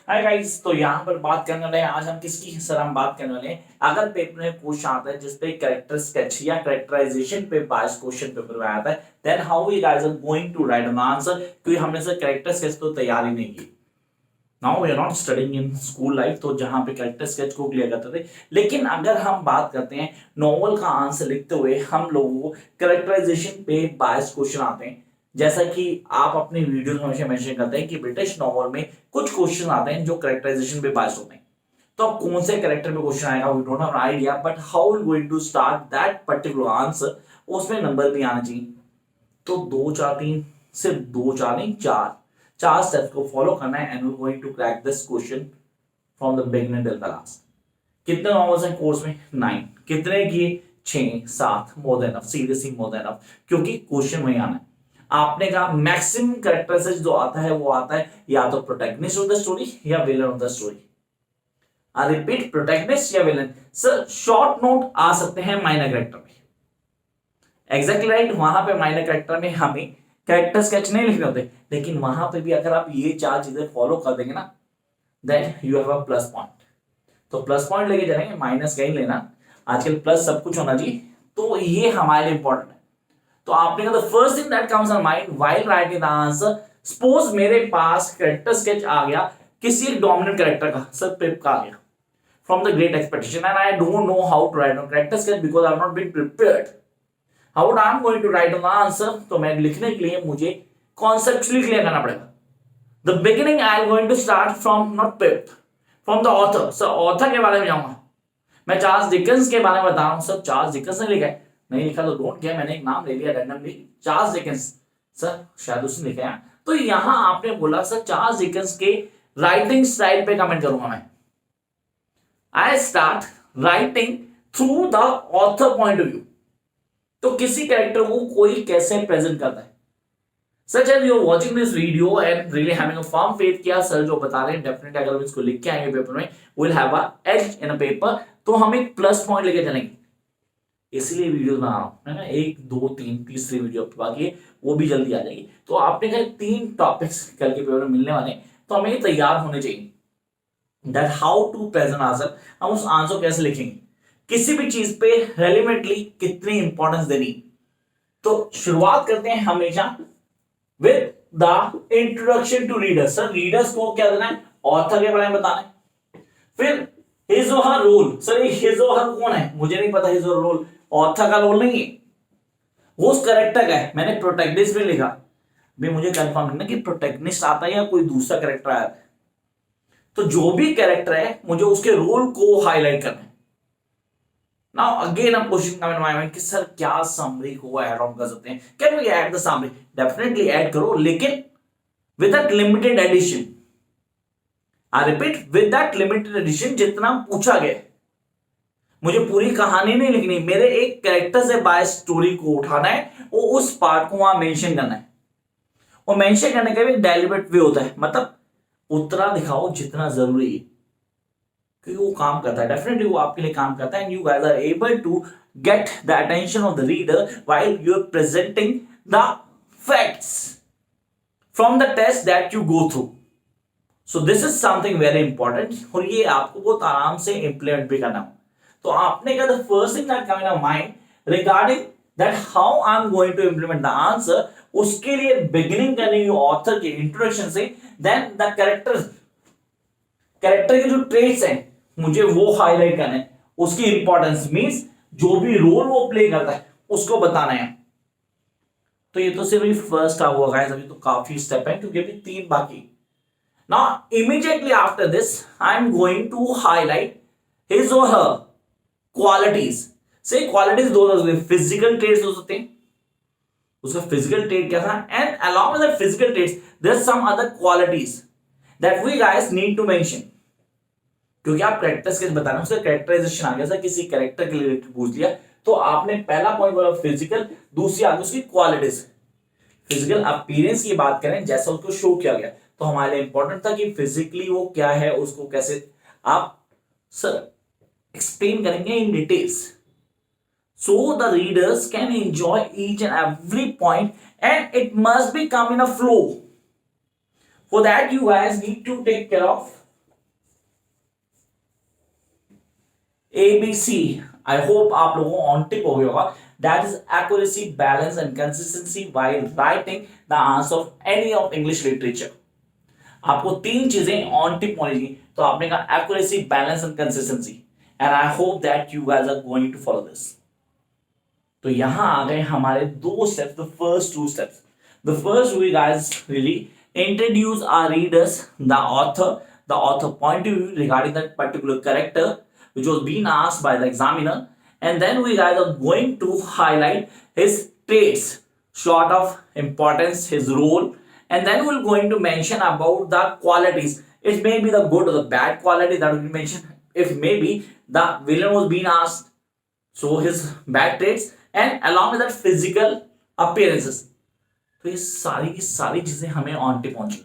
Hi guys, तो यहाँ पर बात करने वाले हैं आज हम किसकी सर हम बात करने वाले हैं। अगर पेपर में क्वेश्चन आता है जिसपे कैरेक्टर स्केच या कैरेक्टराइजेशन पे बायस क्वेश्चन पेपर में आता है, then how we guys are going to write an answer, क्योंकि हमने सर कैरेक्टर स्केच तो तैयार ही नहीं की। Now we are not studying in school life, तो जहां पे कैरेक्टर स्केच को क्लियर करते थे। लेकिन अगर हम बात करते हैं नॉवल का आंसर लिखते हुए, हम लोगों को कैरेक्टराइजेशन पे बायस क्वेश्चन आते हैं। जैसा कि आप अपने वीडियो में हमेशा मेंशन करते हैं कि ब्रिटिश नॉवल में कुछ क्वेश्चन आते हैं जो कैरेक्टराइजेशन पे बायस होते हैं। तो अब कौन से कैरेक्टर पे क्वेश्चन आएगा we don't have idea, but how we going to start that particular answer, उसमें नंबर भी आना चाहिए। तो 2 4 3, सिर्फ 2 4 नहीं, चार स्टेप्स को फॉलो करना है and we going to crack this question from the beginning till the last. कितने नॉवेल्स हैं कोर्स में? 9। कितने किए? 6 7, more than enough, seriously more than enough, क्योंकि क्वेश्चन वही आना है। आपने कहा मैक्सिमम कैरेक्टरिस्टिक्स जो आता है वो आता है या तो प्रोटैगनिस्ट ऑफ द स्टोरी या villain of the story. I repeat, protagonist या विलन। सर शॉर्ट नोट आ सकते हैं माइनर कैरेक्टर में, एग्जैक्टली राइट। वहां पे माइनर कैरेक्टर में हमें कैरेक्टर स्केच नहीं लिखने होते, लेकिन वहां पे भी अगर आप ये 4 चीजें फॉलो कर देंगे ना, then you have a plus point. तो प्लस पॉइंट लेके चलेंगे, माइनस कहीं लेना। आजकल प्लस सब कुछ होना चाहिए, तो ये हमारे लिए इंपॉर्टेंट है। तो आपने कहा the first thing that comes on mind while writing the answer, suppose मेरे पास कैरेक्टर स्केच आ गया किसी एक डोमिनेंट कैरेक्टर का, सर पिप का आ गया from the Great Expectation, and I don't know how to write on character sketch because I have not been prepared. How would I am going to write on the answer? तो मैं लिखने के लिए मुझे conceptually clear करना पड़ेगा। The beginning I am going to start from not Pip, from the author. Sir author के बारे में जाऊंगा, मैं चार्ल्स डिकेंस के बारे में बता रहा हूं। सर चार्ल्स डिकेंस ने लिखा है, नहीं लिखा तो डोंट केयर, मैंने एक नाम ले लिया रैंडमली, चार्ल्स डिकेंस। सर शायद उसने लिखा है। तो यहां आपने बोला सर चार्ल्स डिकेंस के राइटिंग स्टाइल पे कमेंट करूंगा मैं। I start writing through the author point of view. तो किसी कैरेक्टर को कोई कैसे प्रेजेंट करता है। Such as you are watching this video and really having a firm faith किया सर जो बता रहे हैं डेफिनेटली अगर हम इसको लिख के आएंगे पेपर में, will have a edge in a paper, तो हम एक प्लस पॉइंट लेके चलेंगे। इसलिए वीडियो बना रहा हूं, है ना। 1 2 3 तीसरी वीडियो बाकी है, वो भी जल्दी आ जाएगी। तो आपने कहा 3 टॉपिक्स कल के पेपर में मिलने वाले हैं, तो हमें तैयार होने चाहिए that how to present answer. हम उस आंसर कैसे लिखेंगे, किसी भी चीज पे रेलिवेंटली कितनी इंपॉर्टेंस देनी। तो शुरुआत करते हैं हमेशा with the introduction to reader. Sir readers को क्या देना है? ऑथर के बारे में बताना है। फिर हिज और हर रोल। सर ये हिज और हर कौन है? मुझे नहीं पता। हिज और रोल ऑथर का रोल नहीं है, वो उस कैरेक्टर का है। मैंने प्रोटैगनिस्ट में लिखा, भी मुझे कंफर्म करना कि प्रोटैगनिस्ट आता है या कोई दूसरा कैरेक्टर आया है। तो जो भी कैरेक्टर है मुझे उसके रोल को हाईलाइट करना है। Now again a question come in my mind कि सर क्या समरी को ऐड ऑन कर सकते हैं? Can we add the summary? Definitely add करो, लेकिन with that limited addition. I repeat, with that limited addition, जितना पूछा गया। मुझे पूरी कहानी नहीं लिखनी, मेरे एक कैरेक्टर से बाय स्टोरी को उठाना है, वो उस पार्ट को वहां मेंशन करना है। और मेंशन करने का भी एक डेलिबरेट वे होता है, मतलब उतना दिखाओ जितना जरूरी है, क्योंकि वो काम करता है। डेफिनेटली वो आपके लिए काम करता है, and you guys are able to get the attention of the reader while you are presenting the facts from the test that you go through. So this is something very important, और ये आपको बहुत आराम से implement भी करना हो। तो आपने कहा the first thing that come in mind regarding that how I am going to implement the answer, उसके लिए बिगिनिंग करनी ऑथर के इंट्रोडक्शन से, देन द कैरेक्टर के जो ट्रेट्स हैं मुझे वो हाईलाइट करना है, उसकी इंपॉर्टेंस मींस जो भी रोल वो प्ले करता है उसको बताना है। तो ये तो सिर्फ फर्स्ट हाफ हुआ गाइस, अभी तो काफी स्टेप है क्योंकि अभी 3 बाकी। Now immediately after this I am going to highlight his और हर क्वालिटीज। से क्वालिटीज दो हो सकते हैं, फिजिकल ट्रेट्स हो सकते हैं, उसका फिजिकल ट्रेट क्या था, and along with the physical traits there are some other qualities that we guys need to mention. क्योंकि आप कैरेक्टर स्केच बता रहे हैं, उसका कैरेक्टराइजेशन आ गया सर, किसी कैरेक्टर के रिलेटेड पूछ लिया, तो आपने पहला पॉइंट बोला फिजिकल, दूसरी आगे उसकी क्वालिटीज। फिजिकल अपीयरेंस की बात करें, जैसा उसको शो किया गया, तो हमारे लिए इंपॉर्टेंट था कि फिजिकली वो क्या है, उसको कैसे आप सर एक्सप्लेन करेंगे in details, so the readers can enjoy each and every point, and it must be come in a flow. For that you guys need to take care of ABC, I hope आप लोगों को on tip हो गया होगा. That is accuracy, balance and consistency while writing the answer of any of English literature. आपको तीन चीजें on tip होनी चाहिए. तो आपने कहा accuracy, balance and consistency, and I hope that you guys are going to follow this. तो यहां आ गए हमारे दो steps, the first two steps. The first we guys really introduce our readers the author point of view regarding that particular character which was being asked by the examiner, and then we guys are going to highlight his traits, sort of importance, his role, and then we're going to mention about the qualities. It may be the good or the bad quality that will be mentioned. If maybe the villain was being asked, so his bad traits, and along with that physical appearances. तो ये सारी की सारी चीजें हमें on tip पहुंची,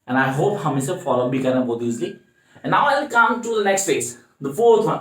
and I hope हम इसे फॉलो भी करें बहुत easily. And now I will come to the next phase, the fourth one,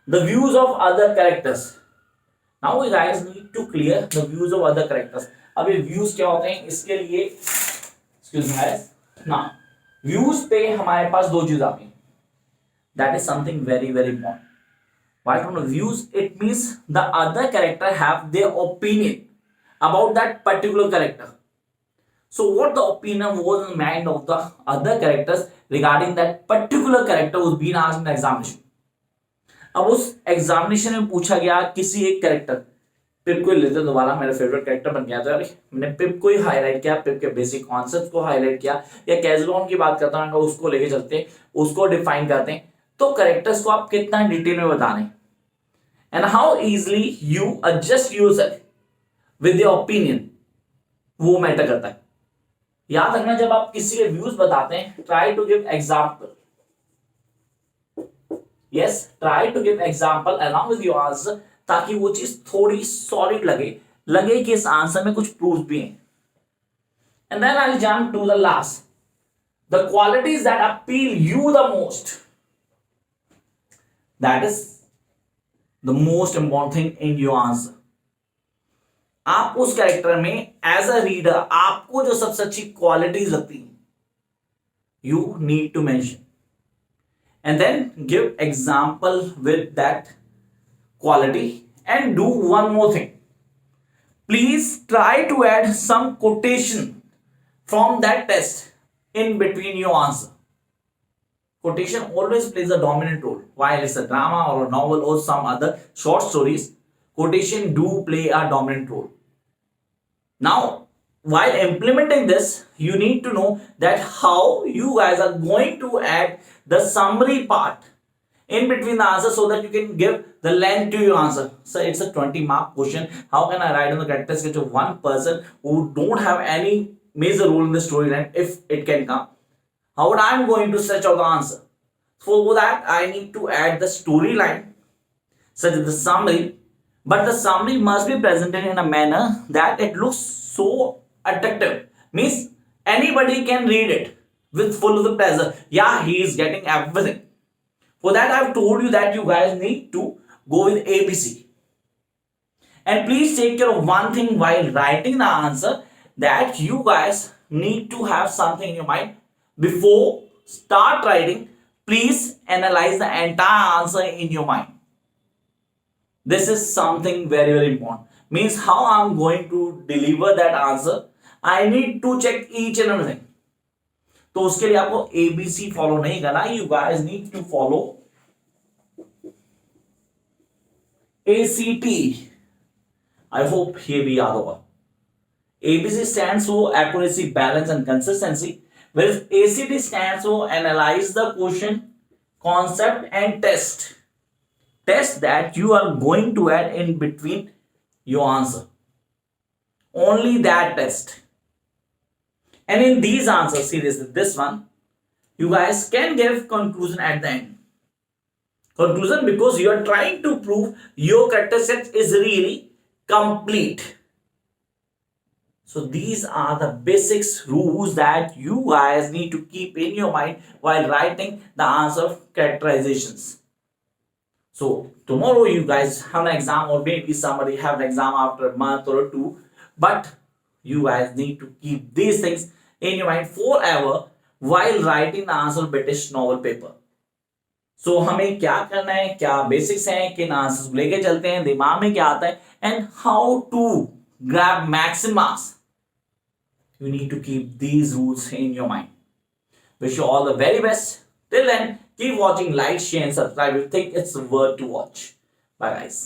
the views of other characters. Now we guys need to clear the views of other characters. अब ये views क्या होते हैं, इसके लिए excuse me guys, now views पे हमारे पास दो चीज आती हैं. That is something very very important. Why from the views, it means the other character have their opinion about that particular character. So what the opinion was in the mind of the other characters regarding that particular character was being asked in the examination. अब उस examination में पूछा गया किसी एक character, पिप को लेते दोबारा मेरा फेवरेट कैरेक्टर बन गया, तो मैंने पिप को ही हाईलाइट किया, पिप के बेसिक कॉन्सेप्ट को हाईलाइट किया, या कैज़लॉन की बात करता हूँ उसको लेके चलते हैं, उसको डिफाइन करते हैं. तो कैरेक्टर्स को आप कितना डिटेल में बता रहे हैं, and how easily you adjust yourself with your opinion, वो मैटर करता है. याद रखना जब आप किसी के व्यूज बताते हैं, try to give example. Yes, try to give example along with your answer, ताकि वो चीज थोड़ी सॉलिड लगे कि इस आंसर में कुछ प्रूफ भी है. And then I will jump to the last, the qualities that appeal you the most. That is the most important thing in your answer. आप उस कैरेक्टर में एज अ रीडर आपको जो सबसे अच्छी क्वालिटीज लगती हैं, you need to mention, and then give example with that quality. And do one more thing, please try to add some quotation from that test in between your answer. Quotation always plays a dominant role. While it's a drama or a novel or some other short stories, quotation do play a dominant role. Now, while implementing this, you need to know that how you guys are going to add the summary part in between the answer so that you can give the length to your answer. So it's a 20-mark question. How can I write on the character sketch of one person who don't have any major role in the storyline, if it can come? How would I am going to search out the answer? For that, I need to add the storyline, such as the summary, but the summary must be presented in a manner that it looks so attractive. Means anybody can read it with full of the pleasure. Yeah, he is getting everything. For that, I have told you that you guys need to go with ABC. And please take care of one thing while writing the answer, that you guys need to have something in your mind. Before start writing, please analyze the entire answer in your mind. This is something very very important. Means how I'm going to deliver that answer, I need to check each and everything. तो उसके लिए आपको ABC follow नहीं करना, you guys need to follow ACT. I hope ये भी याद होगा. ABC stands for accuracy, balance and consistency. Whereas ACT stands for analyze the question, concept and test. Test that you are going to add in between your answer. Only that test. And in these answers, seriously, this one, you guys can give conclusion at the end. Conclusion because you are trying to prove your character set is really complete. So these are the basics rules that you guys need to keep in your mind while writing the answer characterizations. So tomorrow you guys have an exam, or maybe somebody have an exam after a month or two, but you guys need to keep these things in your mind forever while writing the answer British novel paper. सो हमें क्या करना है, क्या basics हैं, किन answers लेके चलते हैं, दिमाग में क्या आता है, and how to grab maximum marks. You need to keep these rules in your mind. Wish you all the very best. Till then, keep watching, like, share, and subscribe if you think it's worth to watch. Bye, guys.